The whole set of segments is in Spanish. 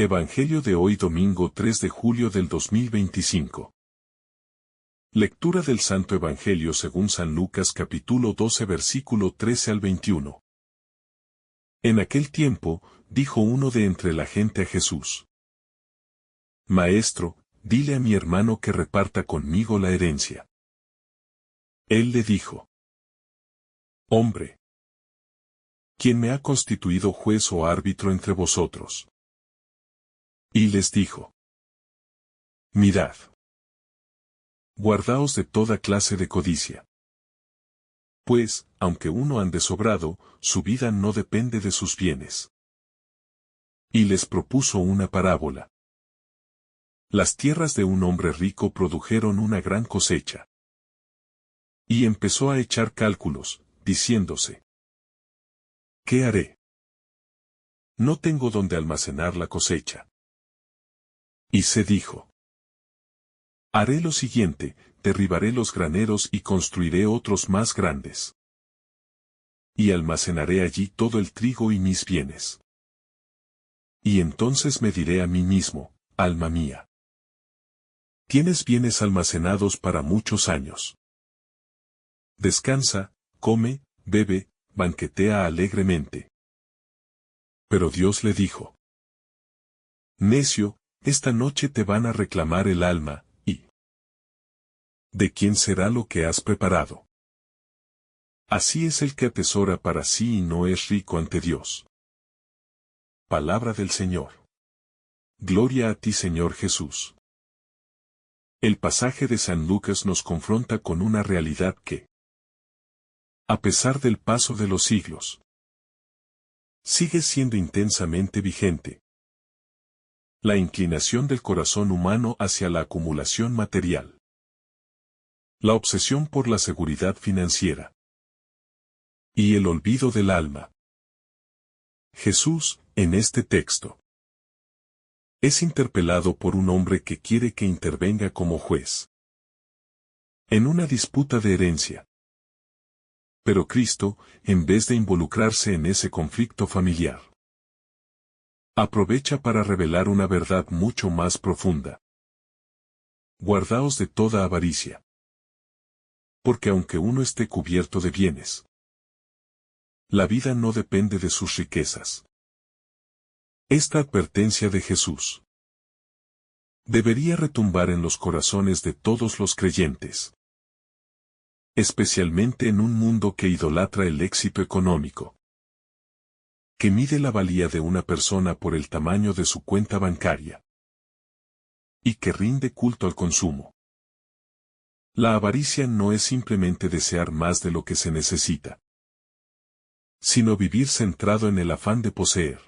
Evangelio de hoy domingo 3 de julio del 2025. Lectura del Santo Evangelio según San Lucas capítulo 12 versículo 13 al 21. En aquel tiempo, dijo uno de entre la gente a Jesús: Maestro, dile a mi hermano que reparta conmigo la herencia. Él le dijo: Hombre, ¿quién me ha constituido juez o árbitro entre vosotros? Y les dijo: Mirad. Guardaos de toda clase de codicia. Pues, aunque uno ande sobrado, su vida no depende de sus bienes. Y les propuso una parábola. Las tierras de un hombre rico produjeron una gran cosecha. Y empezó a echar cálculos, diciéndose: ¿Qué haré? No tengo donde almacenar la cosecha. Y se dijo: Haré lo siguiente, derribaré los graneros y construiré otros más grandes. Y almacenaré allí todo el trigo y mis bienes. Y entonces me diré a mí mismo: alma mía, tienes bienes almacenados para muchos años. Descansa, come, bebe, banquetea alegremente. Pero Dios le dijo: Necio, esta noche te van a reclamar el alma, ¿y de quién será lo que has preparado? Así es el que atesora para sí y no es rico ante Dios. Palabra del Señor. Gloria a ti, Señor Jesús. El pasaje de San Lucas nos confronta con una realidad que, a pesar del paso de los siglos, sigue siendo intensamente vigente. La inclinación del corazón humano hacia la acumulación material. La obsesión por la seguridad financiera. Y el olvido del alma. Jesús, en este texto, es interpelado por un hombre que quiere que intervenga como juez en una disputa de herencia. Pero Cristo, en vez de involucrarse en ese conflicto familiar, aprovecha para revelar una verdad mucho más profunda. Guardaos de toda avaricia. Porque aunque uno esté cubierto de bienes, la vida no depende de sus riquezas. Esta advertencia de Jesús debería retumbar en los corazones de todos los creyentes, especialmente en un mundo que idolatra el éxito económico, que mide la valía de una persona por el tamaño de su cuenta bancaria, y que rinde culto al consumo. La avaricia no es simplemente desear más de lo que se necesita, sino vivir centrado en el afán de poseer,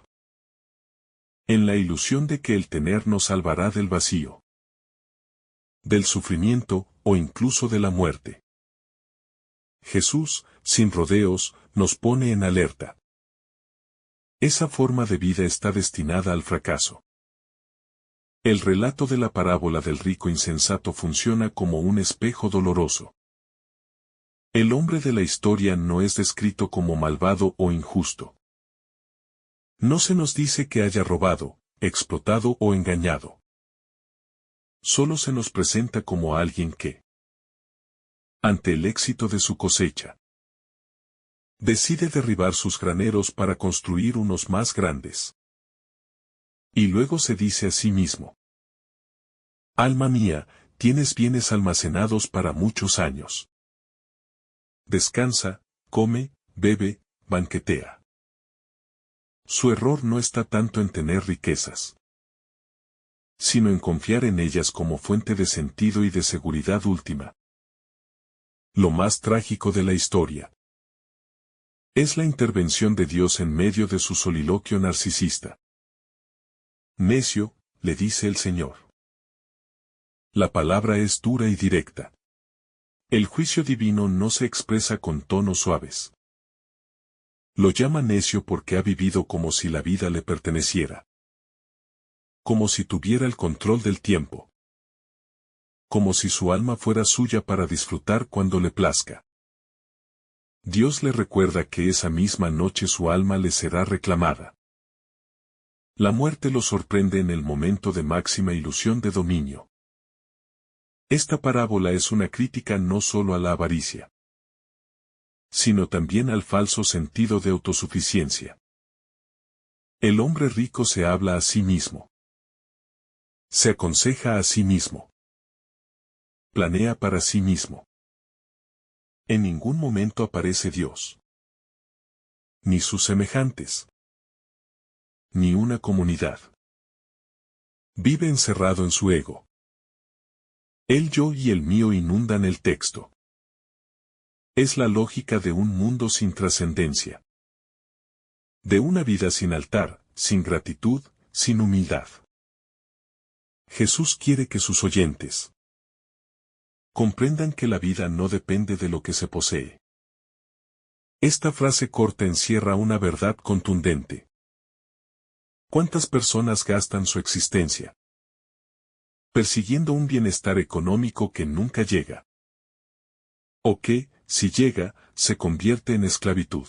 en la ilusión de que el tener nos salvará del vacío, del sufrimiento o incluso de la muerte. Jesús, sin rodeos, nos pone en alerta. Esa forma de vida está destinada al fracaso. El relato de la parábola del rico insensato funciona como un espejo doloroso. El hombre de la historia no es descrito como malvado o injusto. No se nos dice que haya robado, explotado o engañado. Solo se nos presenta como alguien que, ante el éxito de su cosecha, decide derribar sus graneros para construir unos más grandes. Y luego se dice a sí mismo: Alma mía, tienes bienes almacenados para muchos años. Descansa, come, bebe, banquetea. Su error no está tanto en tener riquezas, sino en confiar en ellas como fuente de sentido y de seguridad última. Lo más trágico de la historia es la intervención de Dios en medio de su soliloquio narcisista. Necio, le dice el Señor. La palabra es dura y directa. El juicio divino no se expresa con tonos suaves. Lo llama necio porque ha vivido como si la vida le perteneciera. Como si tuviera el control del tiempo. Como si su alma fuera suya para disfrutar cuando le plazca. Dios le recuerda que esa misma noche su alma le será reclamada. La muerte lo sorprende en el momento de máxima ilusión de dominio. Esta parábola es una crítica no solo a la avaricia, sino también al falso sentido de autosuficiencia. El hombre rico se habla a sí mismo. Se aconseja a sí mismo. Planea para sí mismo. En ningún momento aparece Dios. Ni sus semejantes. Ni una comunidad. Vive encerrado en su ego. El yo y el mío inundan el texto. Es la lógica de un mundo sin trascendencia. De una vida sin altar, sin gratitud, sin humildad. Jesús quiere que sus oyentes comprendan que la vida no depende de lo que se posee. Esta frase corta encierra una verdad contundente. ¿Cuántas personas gastan su existencia persiguiendo un bienestar económico que nunca llega? O que, si llega, se convierte en esclavitud.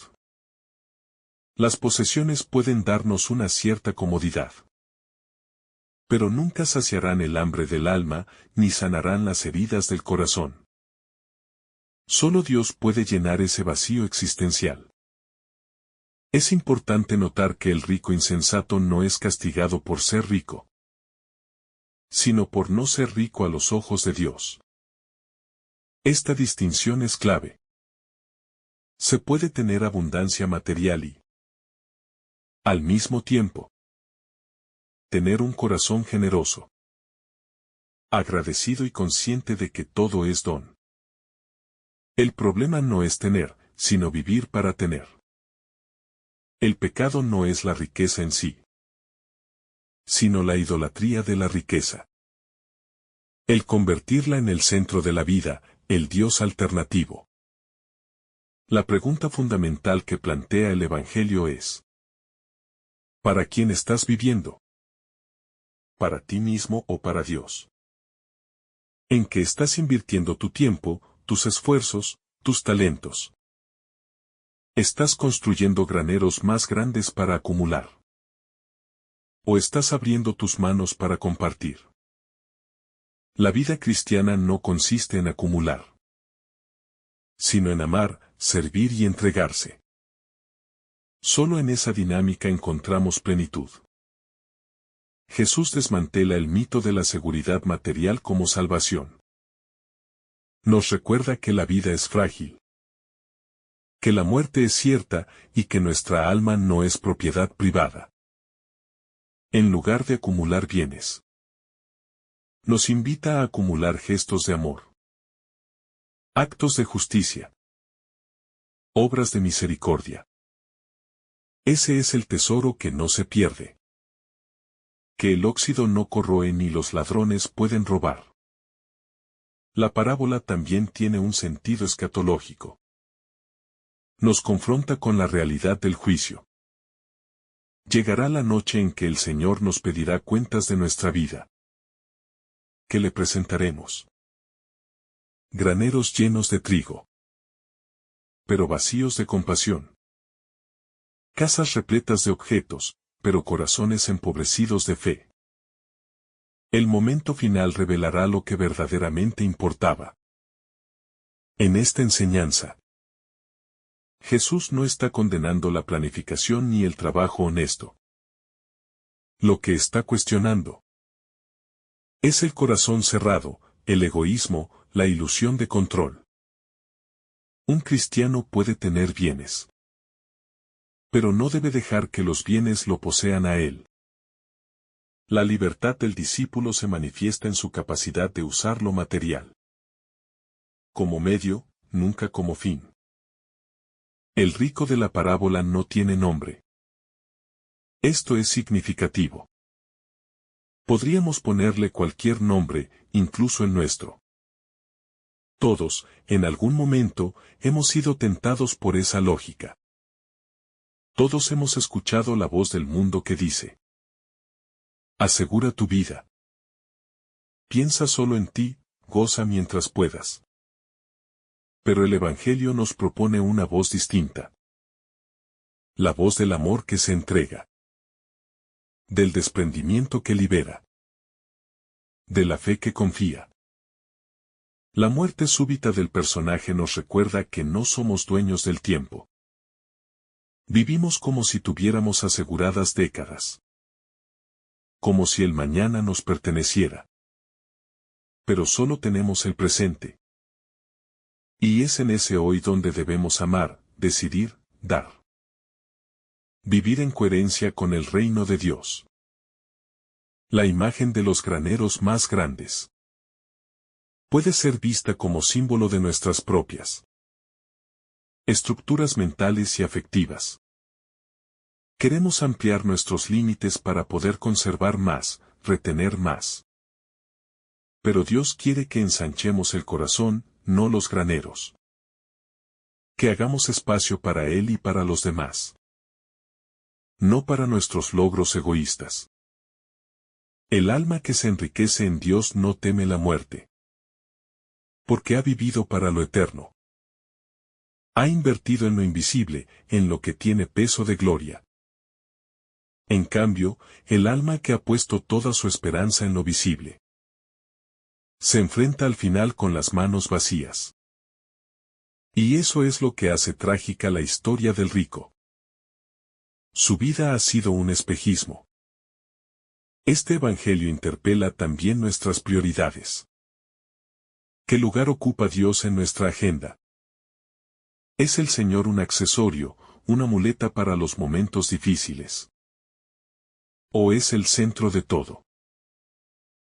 Las posesiones pueden darnos una cierta comodidad, pero nunca saciarán el hambre del alma, ni sanarán las heridas del corazón. Solo Dios puede llenar ese vacío existencial. Es importante notar que el rico insensato no es castigado por ser rico, sino por no ser rico a los ojos de Dios. Esta distinción es clave. Se puede tener abundancia material y, al mismo tiempo, tener un corazón generoso, agradecido y consciente de que todo es don. El problema no es tener, sino vivir para tener. El pecado no es la riqueza en sí, sino la idolatría de la riqueza. El convertirla en el centro de la vida, el Dios alternativo. La pregunta fundamental que plantea el Evangelio es: ¿para quién estás viviendo? ¿Para ti mismo o para Dios? ¿En qué estás invirtiendo tu tiempo, tus esfuerzos, tus talentos? ¿Estás construyendo graneros más grandes para acumular? ¿O estás abriendo tus manos para compartir? La vida cristiana no consiste en acumular, sino en amar, servir y entregarse. Solo en esa dinámica encontramos plenitud. Jesús desmantela el mito de la seguridad material como salvación. Nos recuerda que la vida es frágil, que la muerte es cierta y que nuestra alma no es propiedad privada. En lugar de acumular bienes, nos invita a acumular gestos de amor, actos de justicia, obras de misericordia. Ese es el tesoro que no se pierde, que el óxido no corroe ni los ladrones pueden robar. La parábola también tiene un sentido escatológico. Nos confronta con la realidad del juicio. Llegará la noche en que el Señor nos pedirá cuentas de nuestra vida. ¿Qué le presentaremos? Graneros llenos de trigo, pero vacíos de compasión. Casas repletas de objetos, pero corazones empobrecidos de fe. El momento final revelará lo que verdaderamente importaba. En esta enseñanza, Jesús no está condenando la planificación ni el trabajo honesto. Lo que está cuestionando es el corazón cerrado, el egoísmo, la ilusión de control. Un cristiano puede tener bienes, pero no debe dejar que los bienes lo posean a él. La libertad del discípulo se manifiesta en su capacidad de usar lo material como medio, nunca como fin. El rico de la parábola no tiene nombre. Esto es significativo. Podríamos ponerle cualquier nombre, incluso el nuestro. Todos, en algún momento, hemos sido tentados por esa lógica. Todos hemos escuchado la voz del mundo que dice: asegura tu vida. Piensa solo en ti, goza mientras puedas. Pero el Evangelio nos propone una voz distinta. La voz del amor que se entrega. Del desprendimiento que libera. De la fe que confía. La muerte súbita del personaje nos recuerda que no somos dueños del tiempo. Vivimos como si tuviéramos aseguradas décadas. Como si el mañana nos perteneciera. Pero solo tenemos el presente. Y es en ese hoy donde debemos amar, decidir, dar. Vivir en coherencia con el reino de Dios. La imagen de los graneros más grandes. Puede ser vista como símbolo de nuestras propias estructuras mentales y afectivas. Queremos ampliar nuestros límites para poder conservar más, retener más. Pero Dios quiere que ensanchemos el corazón, no los graneros. Que hagamos espacio para Él y para los demás. No para nuestros logros egoístas. El alma que se enriquece en Dios no teme la muerte. Porque ha vivido para lo eterno. Ha invertido en lo invisible, en lo que tiene peso de gloria. En cambio, el alma que ha puesto toda su esperanza en lo visible se enfrenta al final con las manos vacías. Y eso es lo que hace trágica la historia del rico. Su vida ha sido un espejismo. Este evangelio interpela también nuestras prioridades. ¿Qué lugar ocupa Dios en nuestra agenda? ¿Es el Señor un accesorio, una muleta para los momentos difíciles? ¿O es el centro de todo?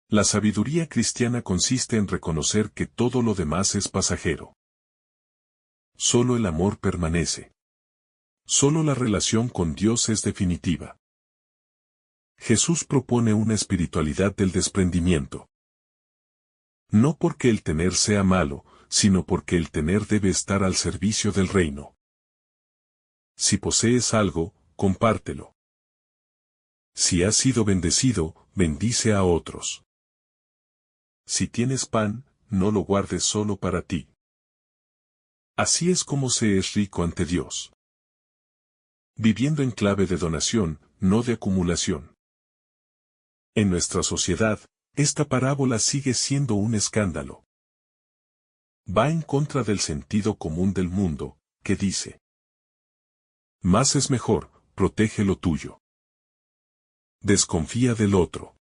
La sabiduría cristiana consiste en reconocer que todo lo demás es pasajero. Solo el amor permanece. Solo la relación con Dios es definitiva. Jesús propone una espiritualidad del desprendimiento. No porque el tener sea malo, sino porque el tener debe estar al servicio del reino. Si posees algo, compártelo. Si has sido bendecido, bendice a otros. Si tienes pan, no lo guardes solo para ti. Así es como se es rico ante Dios. Viviendo en clave de donación, no de acumulación. En nuestra sociedad, esta parábola sigue siendo un escándalo. Va en contra del sentido común del mundo, que dice: más es mejor, protege lo tuyo. Desconfía del otro.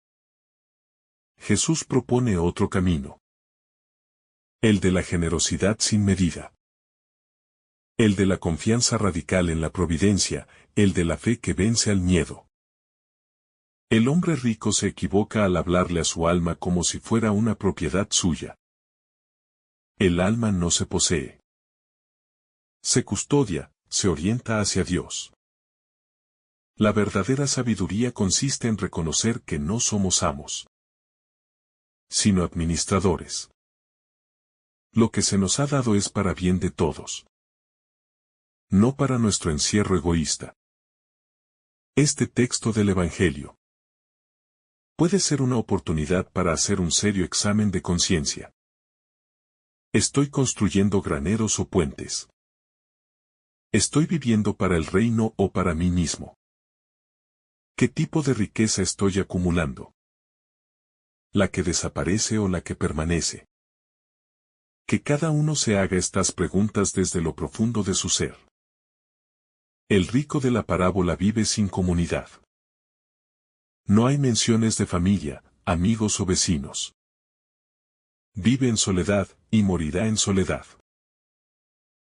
Jesús propone otro camino. El de la generosidad sin medida. El de la confianza radical en la providencia, el de la fe que vence al miedo. El hombre rico se equivoca al hablarle a su alma como si fuera una propiedad suya. El alma no se posee. Se custodia, se orienta hacia Dios. La verdadera sabiduría consiste en reconocer que no somos amos, sino administradores. Lo que se nos ha dado es para bien de todos. No para nuestro encierro egoísta. Este texto del Evangelio puede ser una oportunidad para hacer un serio examen de conciencia. ¿Estoy construyendo graneros o puentes? ¿Estoy viviendo para el reino o para mí mismo? ¿Qué tipo de riqueza estoy acumulando? ¿La que desaparece o la que permanece? Que cada uno se haga estas preguntas desde lo profundo de su ser. El rico de la parábola vive sin comunidad. No hay menciones de familia, amigos o vecinos. Vive en soledad, y morirá en soledad.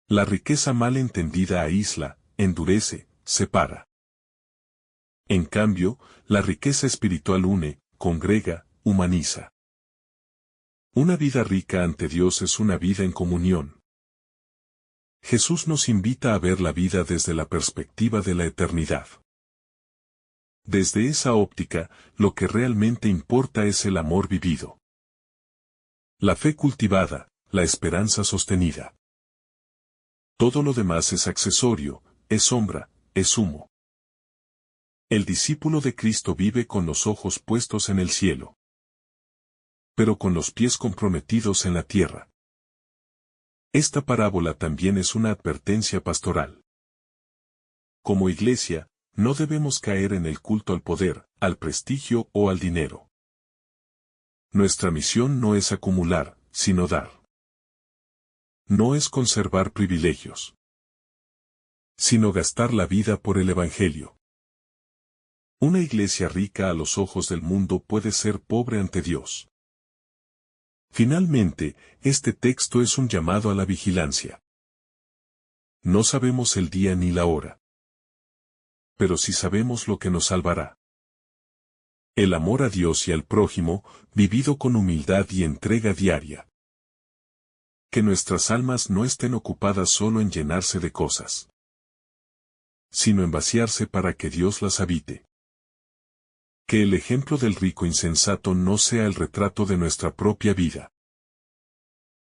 La riqueza mal entendida aísla, endurece, separa. En cambio, la riqueza espiritual une, congrega, humaniza. Una vida rica ante Dios es una vida en comunión. Jesús nos invita a ver la vida desde la perspectiva de la eternidad. Desde esa óptica, lo que realmente importa es el amor vivido. La fe cultivada, la esperanza sostenida. Todo lo demás es accesorio, es sombra, es humo. El discípulo de Cristo vive con los ojos puestos en el cielo, pero con los pies comprometidos en la tierra. Esta parábola también es una advertencia pastoral. Como iglesia, No debemos caer en el culto al poder, al prestigio o al dinero. Nuestra misión no es acumular, sino dar. No es conservar privilegios, sino gastar la vida por el Evangelio. Una iglesia rica a los ojos del mundo puede ser pobre ante Dios. Finalmente, este texto es un llamado a la vigilancia. No sabemos el día ni la hora, pero sí sabemos lo que nos salvará. El amor a Dios y al prójimo, vivido con humildad y entrega diaria. Que nuestras almas no estén ocupadas solo en llenarse de cosas, sino en vaciarse para que Dios las habite. Que el ejemplo del rico insensato no sea el retrato de nuestra propia vida.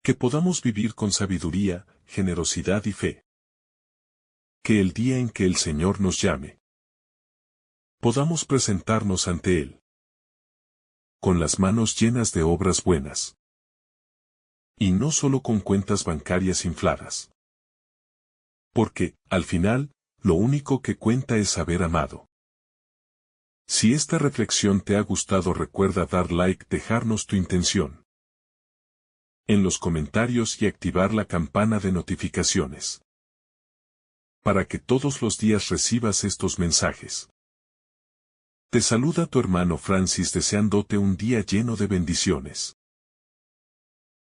Que podamos vivir con sabiduría, generosidad y fe. Que el día en que el Señor nos llame, podamos presentarnos ante Él con las manos llenas de obras buenas. Y no solo con cuentas bancarias infladas. Porque, al final, lo único que cuenta es haber amado. Si esta reflexión te ha gustado, recuerda dar like, dejarnos tu intención en los comentarios y activar la campana de notificaciones, para que todos los días recibas estos mensajes. Te saluda tu hermano Francis deseándote un día lleno de bendiciones.